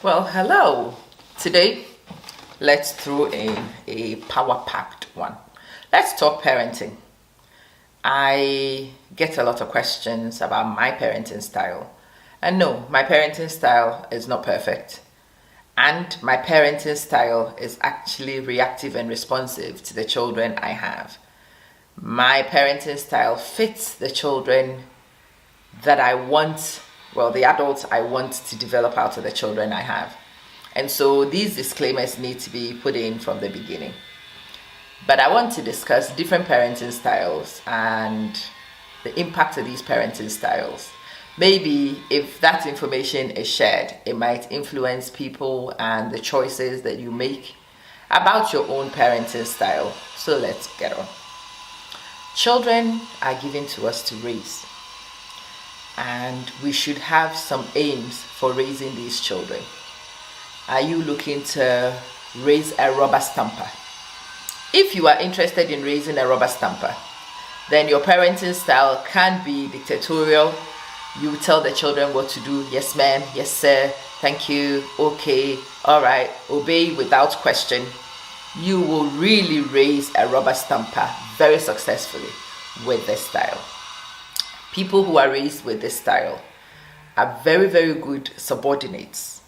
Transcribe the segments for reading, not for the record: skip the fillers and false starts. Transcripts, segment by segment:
Well, hello. Today, let's throw in a power-packed one. Let's talk parenting. I get a lot of questions about my parenting style. And no, my parenting style is not perfect. And my parenting style is actually reactive and responsive to the children I have. My parenting style fits the children that I want, well, the adults I want to develop out of the children I have. And so these disclaimers need to be put in from the beginning. But I want to discuss different parenting styles and the impact of these parenting styles. Maybe if that information is shared, it might influence people and the choices that you make about your own parenting style. So let's get on. Children are given to us to raise, and we should have some aims for raising these children. Are you looking to raise a rubber stamper? If you are interested in raising a rubber stamper, then your parenting style can be dictatorial. You tell the children what to do. Yes, ma'am. Yes, sir. Thank you. Okay. All right. Obey without question. You will really raise a rubber stamper very successfully with this style. People who are raised with this style are very, very good subordinates.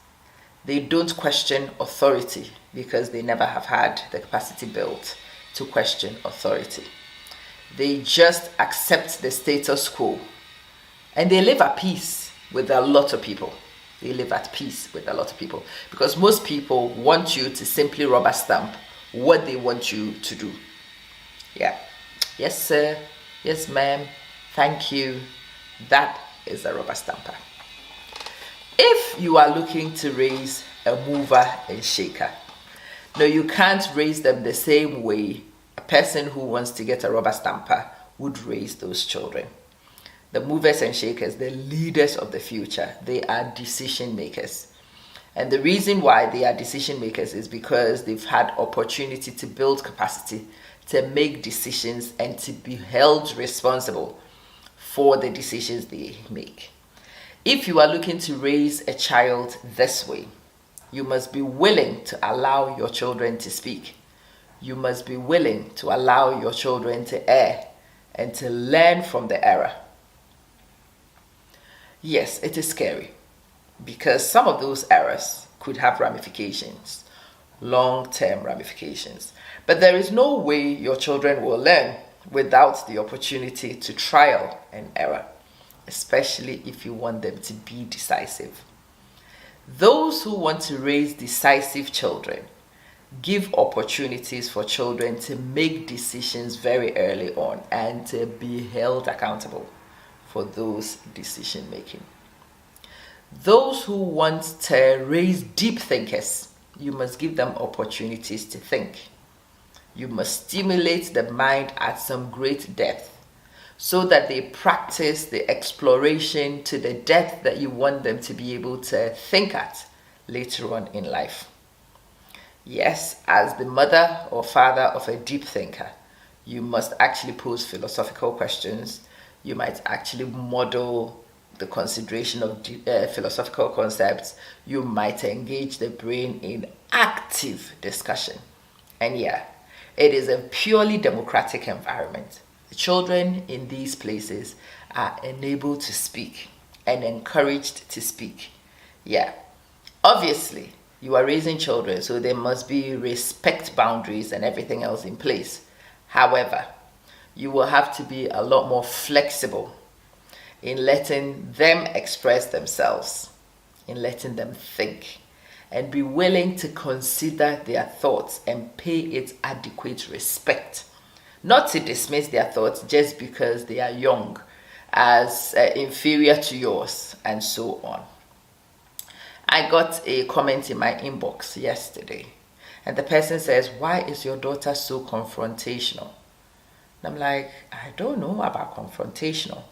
They don't question authority because they never have had the capacity built to question authority. They just accept the status quo, and they live at peace with a lot of people. They live at peace with a lot of people because most people want you to simply rubber stamp what they want you to do. Yeah. Yes, sir. Yes, ma'am. Thank you. That is a rubber stamper. If you are looking to raise a mover and shaker, no, you can't raise them the same way a person who wants to get a rubber stamper would raise those children. The movers and shakers, the leaders of the future, they are decision makers. And the reason why they are decision makers is because they've had opportunity to build capacity, to make decisions, and to be held responsible for the decisions they make. If you are looking to raise a child this way, you must be willing to allow your children to speak. You must be willing to allow your children to err and to learn from the error. Yes, it is scary because some of those errors could have ramifications, long-term ramifications. But there is no way your children will learn without the opportunity to trial and error, especially if you want them to be decisive. Those who want to raise decisive children give opportunities for children to make decisions very early on and to be held accountable for those decision making. Those who want to raise deep thinkers, you must give them opportunities to think. You must stimulate the mind at some great depth so that they practice the exploration to the depth that you want them to be able to think at later on in life. Yes, as the mother or father of a deep thinker, you must actually pose philosophical questions. You might actually model the consideration of philosophical concepts. You might engage the brain in active discussion. And yeah, it is a purely democratic environment. The children in these places are enabled to speak and encouraged to speak. Yeah, obviously, you are raising children, so there must be respect boundaries and everything else in place. However, you will have to be a lot more flexible in letting them express themselves, in letting them think, and be willing to consider their thoughts and pay it adequate respect. Not to dismiss their thoughts just because they are young, as inferior to yours, and so on. I got a comment in my inbox yesterday, and the person says, "Why is your daughter so confrontational?" And I'm like, I don't know about confrontational,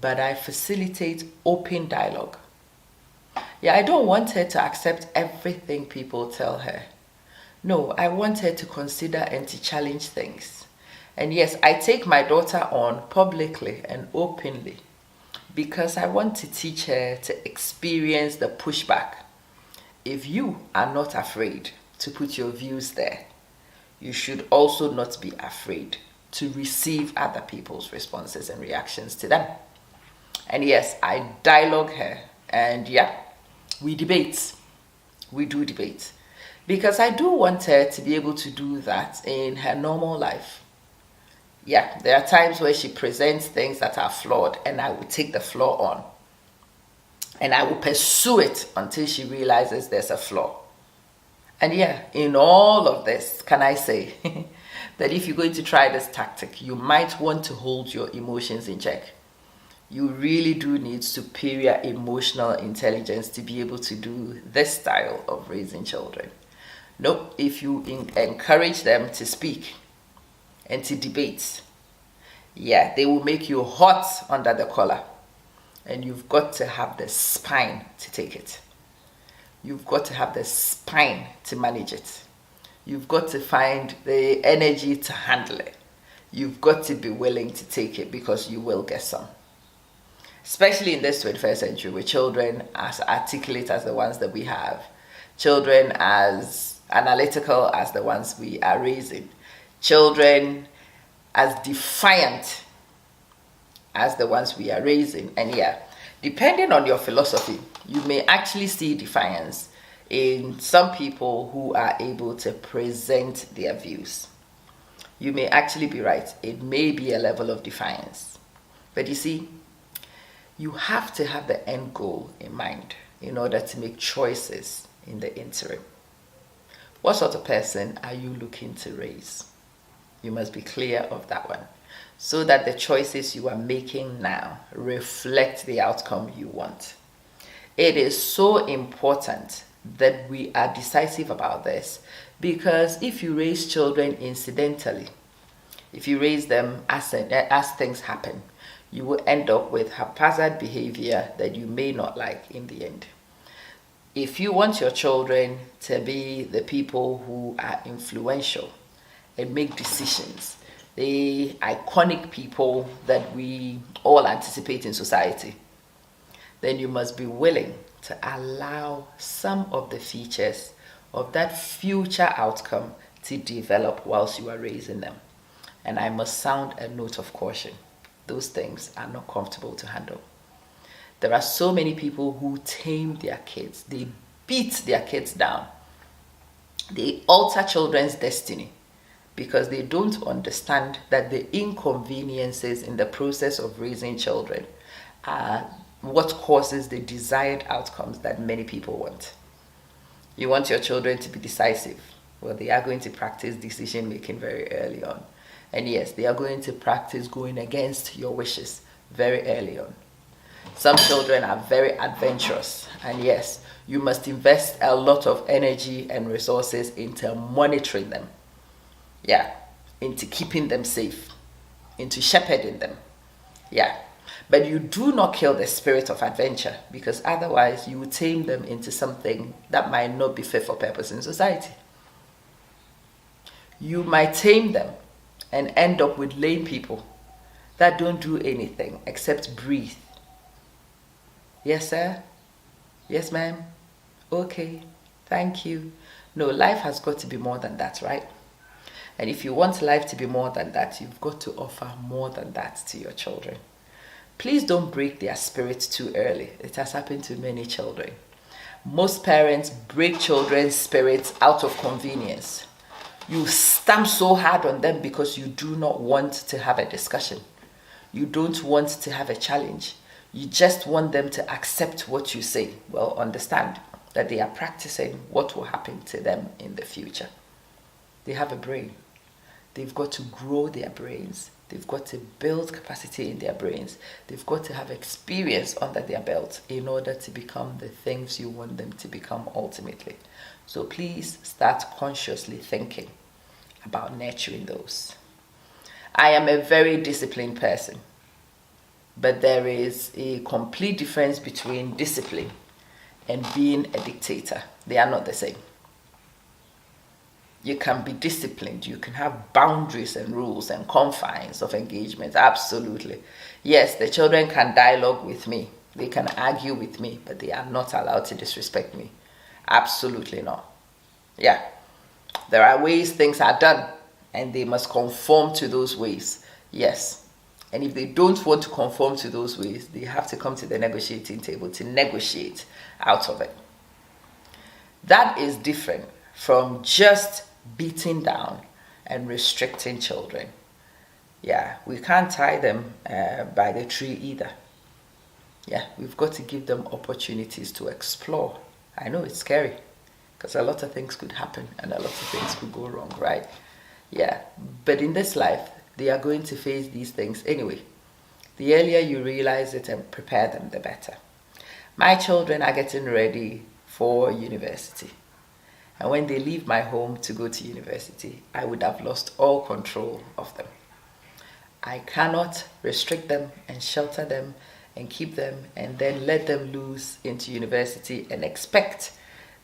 but I facilitate open dialogue. Yeah, I don't want her to accept everything people tell her. No, I want her to consider and to challenge things. And yes, I take my daughter on publicly and openly because I want to teach her to experience the pushback. if you are not afraid to put your views there, you should also not be afraid to receive other people's responses and reactions to them. And yes, I dialogue her, and yeah, we debate. We do debate. Because I do want her to be able to do that in her normal life. Yeah, there are times where she presents things that are flawed, and I will take the flaw on. And I will pursue it until she realizes there's a flaw. And yeah, in all of this, can I say that if you're going to try this tactic, you might want to hold your emotions in check. You really do need superior emotional intelligence to be able to do this style of raising children. Nope, if you encourage them to speak and to debate, yeah, they will make you hot under the collar. And you've got to have the spine to take it. You've got to have the spine to manage it. You've got to find the energy to handle it. You've got to be willing to take it, because you will get some. Especially in this 21st century, with children as articulate as the ones that we have, children as analytical as the ones we are raising, children as defiant as the ones we are raising. And yeah, depending on your philosophy, you may actually see defiance in some people who are able to present their views. You may actually be right. It may be a level of defiance. But you see, you have to have the end goal in mind in order to make choices in the interim. What sort of person are you looking to raise? You must be clear of that one, so that the choices you are making now reflect the outcome you want. It is so important that we are decisive about this, because if you raise children incidentally, if you raise them as things happen, you will end up with haphazard behavior that you may not like in the end. If you want your children to be the people who are influential and make decisions, the iconic people that we all anticipate in society, then you must be willing to allow some of the features of that future outcome to develop whilst you are raising them. And I must sound a note of caution. Those things are not comfortable to handle. There are so many people who tame their kids. They beat their kids down. They alter children's destiny because they don't understand that the inconveniences in the process of raising children are what causes the desired outcomes that many people want. You want your children to be decisive. Well, they are going to practice decision making very early on. And yes, they are going to practice going against your wishes very early on. Some children are very adventurous. And yes, you must invest a lot of energy and resources into monitoring them. Yeah, into keeping them safe, into shepherding them. Yeah, but you do not kill the spirit of adventure, because otherwise you would tame them into something that might not be fit for purpose in society. You might tame them and end up with lame people that don't do anything except breathe. Yes, sir? Yes, ma'am? Okay, thank you. No, life has got to be more than that, right? And if you want life to be more than that, you've got to offer more than that to your children. Please don't break their spirit too early. It has happened to many children. Most parents break children's spirits out of convenience. You stamp so hard on them because you do not want to have a discussion. You don't want to have a challenge. You just want them to accept what you say. Well, understand that they are practicing what will happen to them in the future. They have a brain. They've got to grow their brains. They've got to build capacity in their brains. They've got to have experience under their belt in order to become the things you want them to become ultimately. So please start consciously thinking about nurturing those. I am a very disciplined person, but there is a complete difference between discipline and being a dictator. They are not the same. You can be disciplined. You can have boundaries and rules and confines of engagement. Absolutely. Yes, the children can dialogue with me. They can argue with me, but they are not allowed to disrespect me. Absolutely not. Yeah. There are ways things are done, and they must conform to those ways. Yes. And if they don't want to conform to those ways, they have to come to the negotiating table to negotiate out of it. That is different from just beating down and restricting children. Yeah, we can't tie them by the tree either. Yeah, we've got to give them opportunities to explore. I know it's scary because a lot of things could happen and a lot of things could go wrong, right? Yeah, but in this life, they are going to face these things anyway. The earlier you realize it and prepare them, the better. My children are getting ready for university. And when they leave my home to go to university, I would have lost all control of them. I cannot restrict them and shelter them and keep them and then let them loose into university and expect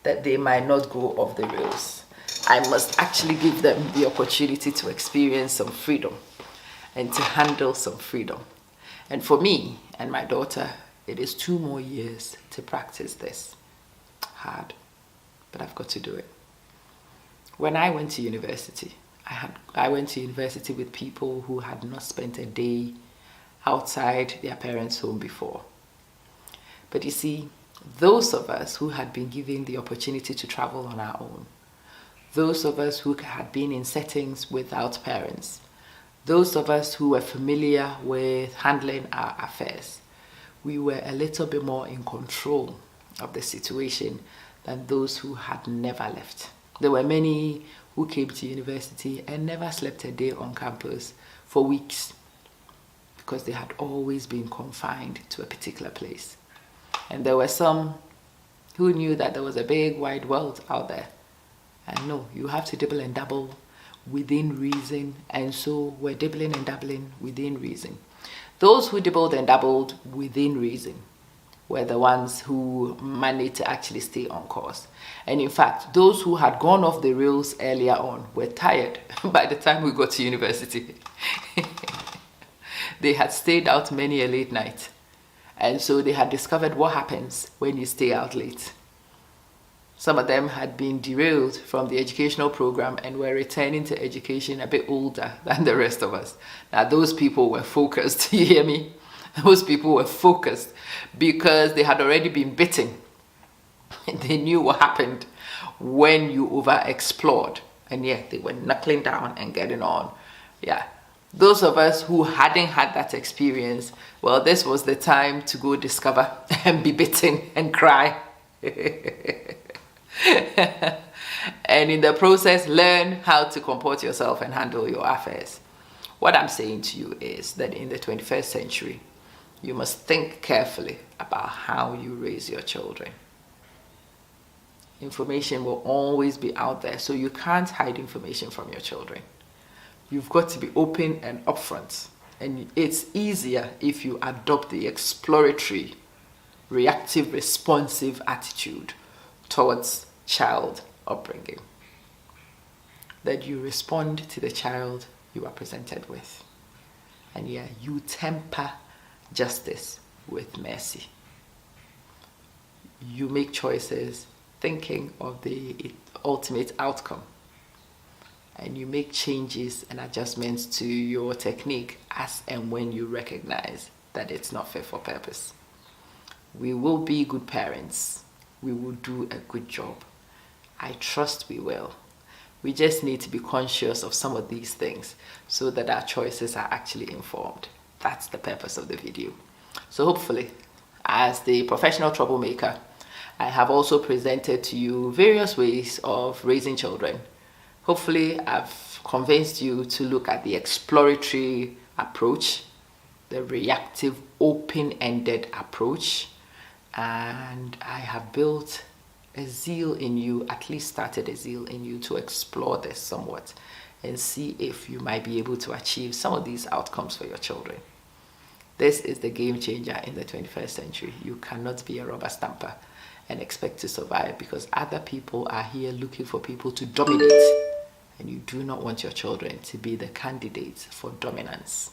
that they might not go off the rails. I must actually give them the opportunity to experience some freedom and to handle some freedom. And for me and my daughter, it is 2 more years to practice this. Hard, but I've got to do it. When I went to university, I went to university with people who had not spent a day outside their parents' home before. But you see, those of us who had been given the opportunity to travel on our own, those of us who had been in settings without parents, those of us who were familiar with handling our affairs, we were a little bit more in control of the situation than those who had never left. There were many who came to university and never slept a day on campus for weeks because they had always been confined to a particular place. And there were some who knew that there was a big wide world out there. And no, you have to dibble and dabble within reason, and so we're dibbling and dabbling within reason. Those who dibbled and dabbled within reason were the ones who managed to actually stay on course. And in fact, those who had gone off the rails earlier on were tired by the time we got to university. They had stayed out many a late night, and so they had discovered what happens when you stay out late. Some of them had been derailed from the educational program and were returning to education a bit older than the rest of us. Now, those people were focused, you hear me? Those people were focused because they had already been bitten. They knew what happened when you over-explored. And yet they were knuckling down and getting on. Yeah. Those of us who hadn't had that experience, well, this was the time to go discover and be bitten and cry. And in the process, learn how to comport yourself and handle your affairs. What I'm saying to you is that in the 21st century, you must think carefully about how you raise your children. Information will always be out there, so you can't hide information from your children. You've got to be open and upfront. And it's easier if you adopt the exploratory, reactive, responsive attitude towards child upbringing. That you respond to the child you are presented with. And yeah, you temper justice with mercy. You make choices thinking of the ultimate outcome. And you make changes and adjustments to your technique as and when you recognize that it's not fit for purpose. We will be good parents. We will do a good job. I trust we will. We just need to be conscious of some of these things so that our choices are actually informed. That's the purpose of the video. So hopefully, as the professional troublemaker, I have also presented to you various ways of raising children. Hopefully, I've convinced you to look at the exploratory approach, the reactive, open-ended approach, and I have built a zeal in you, at least started a zeal in you to explore this somewhat and see if you might be able to achieve some of these outcomes for your children. This is the game changer in the 21st century. You cannot be a rubber stamper and expect to survive because other people are here looking for people to dominate, and you do not want your children to be the candidates for dominance.